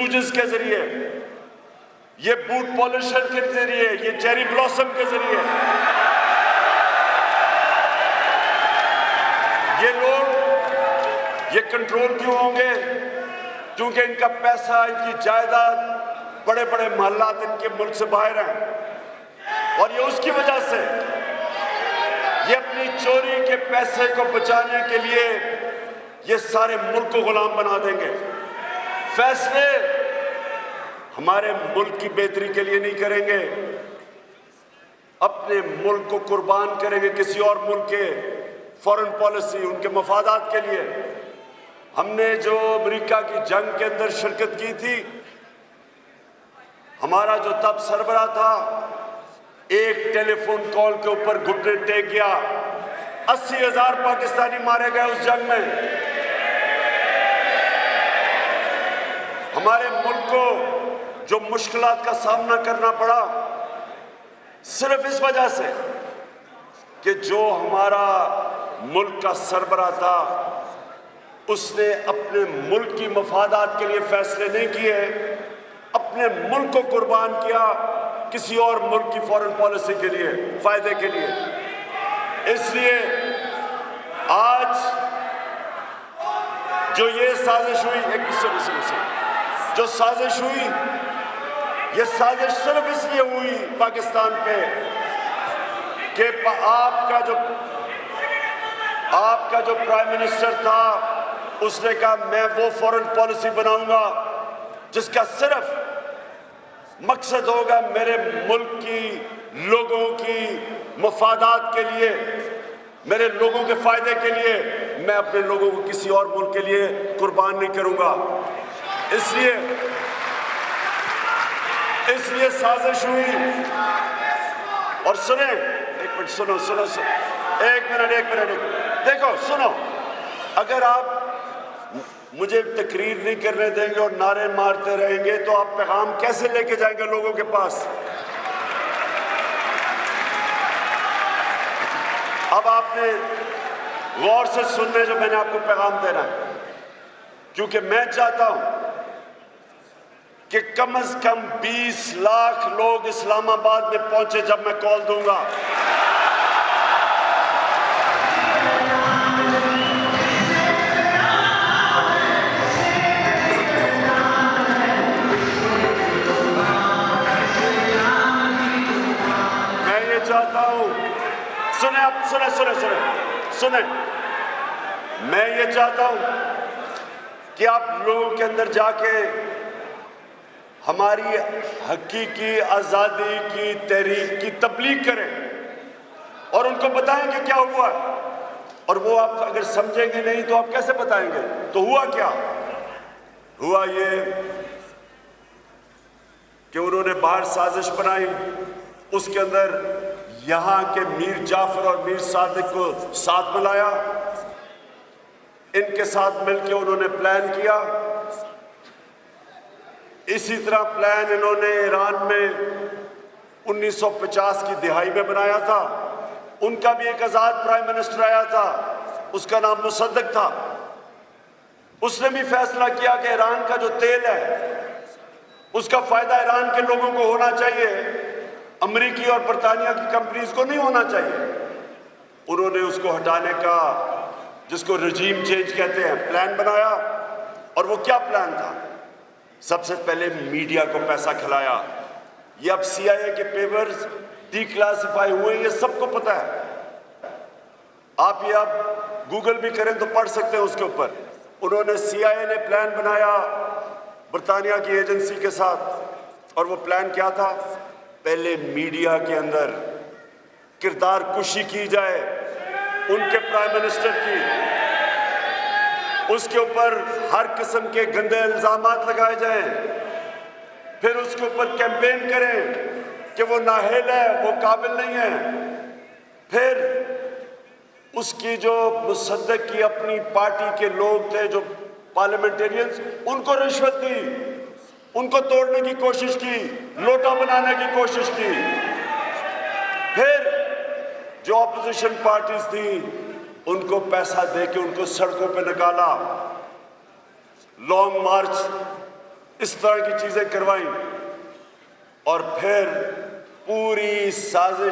के जरिए, ये बूट पॉलिशर के जरिए, ये चेरी ब्लॉसम के जरिए ये लोग ये कंट्रोल क्यों होंगे? क्योंकि इनका पैसा, इनकी जायदाद, बड़े बड़े महल्लात इनके मुल्क से बाहर हैं और ये उसकी वजह से ये अपनी चोरी के पैसे को बचाने के लिए ये सारे मुल्क को गुलाम बना देंगे। फैसले हमारे मुल्क की बेहतरी के लिए नहीं करेंगे, अपने मुल्क को कुर्बान करेंगे किसी और मुल्क के फॉरेन पॉलिसी, उनके मफादात के लिए। हमने जो अमेरिका की जंग के अंदर शिरकत की थी, हमारा जो तब सरबरा था, एक टेलीफोन कॉल के ऊपर घुटने टेक गया। 80,000 पाकिस्तानी मारे गए उस जंग में। हमारे मुल्क को जो मुश्किलात का सामना करना पड़ा, सिर्फ इस वजह से कि जो हमारा मुल्क का सरबरा था उसने अपने मुल्क की मफादात के लिए फैसले नहीं किए, अपने मुल्क को कुर्बान किया किसी और मुल्क की फॉरेन पॉलिसी के लिए, फायदे के लिए। इसलिए आज जो ये साजिश हुई, जो साजिश हुई, ये साजिश सिर्फ इसलिए हुई पाकिस्तान पे कि आपका जो प्राइम मिनिस्टर था उसने कहा मैं वो फॉरेन पॉलिसी बनाऊंगा जिसका सिर्फ मकसद होगा मेरे मुल्क की लोगों की मफादात के लिए, मेरे लोगों के फायदे के लिए। मैं अपने लोगों को किसी और मुल्क के लिए कुर्बान नहीं करूंगा। इसलिए साजिश हुई। और सुने, एक मिनट सुनो, एक मिनट देखो, सुनो, अगर आप मुझे तकरीर नहीं करने देंगे और नारे मारते रहेंगे तो आप पैगाम कैसे लेके जाएंगे लोगों के पास? अब आपने गौर से सुनने जो मैंने आपको पैगाम देना है, क्योंकि मैं चाहता हूं कि कम से कम 20 लाख लोग इस्लामाबाद में पहुंचे जब मैं कॉल दूंगा। मैं ये चाहता हूं, सुने आप, सुने, मैं ये चाहता हूं कि आप लोगों के अंदर जाके हमारी हकीकी आज़ादी की तहरीक की तबलीग करें और उनको बताएं कि क्या हुआ। और वो आप अगर समझेंगे नहीं तो आप कैसे बताएंगे? तो हुआ क्या? हुआ ये कि उन्होंने बाहर साजिश बनाई, उसके अंदर यहाँ के मीर जाफर और मीर सादिक को साथ मिलाया, इनके साथ मिलकर उन्होंने प्लान किया। इसी तरह प्लान इन्होंने ईरान में 1950 की दिहाई में बनाया था। उनका भी एक आज़ाद प्राइम मिनिस्टर आया था, उसका नाम मुसद्दक था। उसने भी फैसला किया कि ईरान का जो तेल है उसका फायदा ईरान के लोगों को होना चाहिए, अमेरिकी और बरतानिया की कंपनीज को नहीं होना चाहिए। उन्होंने उसको हटाने का, जिसको रजीम चेंज कहते हैं, प्लान बनाया। और वो क्या प्लान था? सबसे पहले मीडिया को पैसा खिलाया। ये अब CIA के पेपर्स डिक्लासिफाई हुए, ये सबको पता है। आप ये अब गूगल भी करें तो पढ़ सकते हैं उसके ऊपर। उन्होंने CIA ने प्लान बनाया बरतानिया की एजेंसी के साथ, और वो प्लान क्या था? पहले मीडिया के अंदर किरदार कुशी की जाए उनके प्राइम मिनिस्टर की, उसके ऊपर हर किस्म के गंदे इल्जामात लगाए जाएं, फिर उसके ऊपर कैंपेन करें कि वो नाअहल है, वो काबिल नहीं है। फिर उसकी जो मुसद्दक की अपनी पार्टी के लोग थे, जो पार्लियामेंटेरियंस, उनको रिश्वत दी, उनको तोड़ने की कोशिश की, लोटा बनाने की कोशिश की। फिर जो ऑपोजिशन पार्टीज थी उनको पैसा देके उनको सड़कों पे निकाला, लॉन्ग मार्च इस तरह की चीजें करवाई और फिर पूरी साजिश